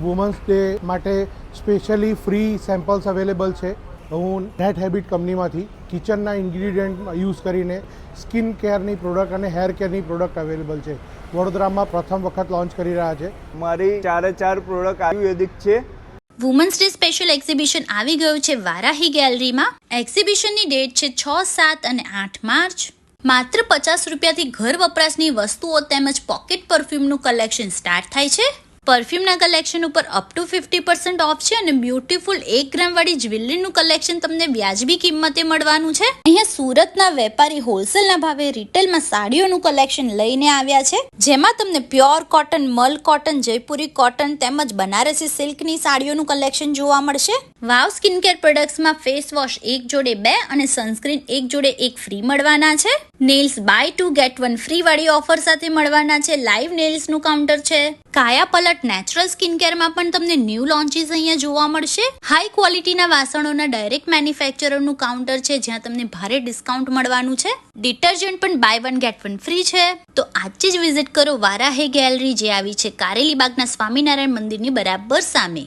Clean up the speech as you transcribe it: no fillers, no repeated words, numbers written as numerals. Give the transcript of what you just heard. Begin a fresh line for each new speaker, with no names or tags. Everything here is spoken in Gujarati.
વુમન્સ ડે માટે સ્પેશિયલી ફ્રી સેમ્પલ્સ અવેલેબલ છે. હું નેટ હેબિટ કંપનીમાંથી કિચનના ઇન્ગ્રીડિયન્ટ યુઝ કરીને સ્કિન કેરની પ્રોડક્ટ અને હેર કેરની પ્રોડક્ટ અવેલેબલ છે. વડોદરામાં પ્રથમ વખત લોન્ચ કરી રહ્યા છે.
મારી 4 પ્રોડક્ટ આયુર્વેદિક છે.
વુમન્સ ડે સ્પેશિયલ એક્ઝિબિશન આવી ગયું છે વારાહી ગેલેરીમાં. એક્ઝિબિશનની ડેટ છે 6, 7 અને 8 માર્ચ. માત્ર 50 રૂપિયાથી ઘર વપરાશની વસ્તુઓ તેમજ પોકેટ પરફ્યુમનું કલેક્શન સ્ટાર્ટ થાય છે. પરફ્યુમના કલેક્શન ઉપર અપ ટુ 50% ઓફ છે અને બ્યુટીફુલ 1 ગ્રામ વાળી જ્વેલરીનું કલેક્શન તમને વ્યાજબી કિંમતે મળવાનું છે. અહીંયા સુરતના વેપારી હોલસેલના ભાવે રિટેલમાં સાડીઓનું કલેક્શન લઈને આવ્યા છે, જેમાં તમને પ્યોર કોટન, મલ કોટન, જયપુરી કોટન તેમજ બનારસી સિલ્કની સાડીઓનું કલેક્શન જોવા મળશે. વાવ સ્કિન કેર પ્રોડક્ટ્સમાં ફેસ વોશ 1 જોડે 2 અને સનસ્ક્રીન 1 જોડે 1 ફ્રી મળવાના છે. નેલ્સ બાય 2 ગેટ 1 ફ્રી વાળી ઓફર સાથે મળવાના છે. લાઈવ નેલ્સનું કાઉન્ટર છે. કાયા પલટ નેચરલ સ્કિન કેરમાં પણ તમને ન્યૂ લોન્ચીસ અહીંયા જોવા મળશે. હાઈ ક્વોલિટીના વાસણોના ડાયરેક્ટ મેન્યુફેક્ચરરનું કાઉન્ટર છે, જ્યાં તમને ભારે ડિસ્કાઉન્ટ મળવાનું છે. ડિટર્જન્ટ પણ બાય 1 ગેટ 1 ફ્રી છે. તો આજે જ વિઝિટ કરો વારાહી ગેલેરી, જે આવી છે કારેલીબાગના સ્વામિનારાયણ મંદિરની બરાબર સામે.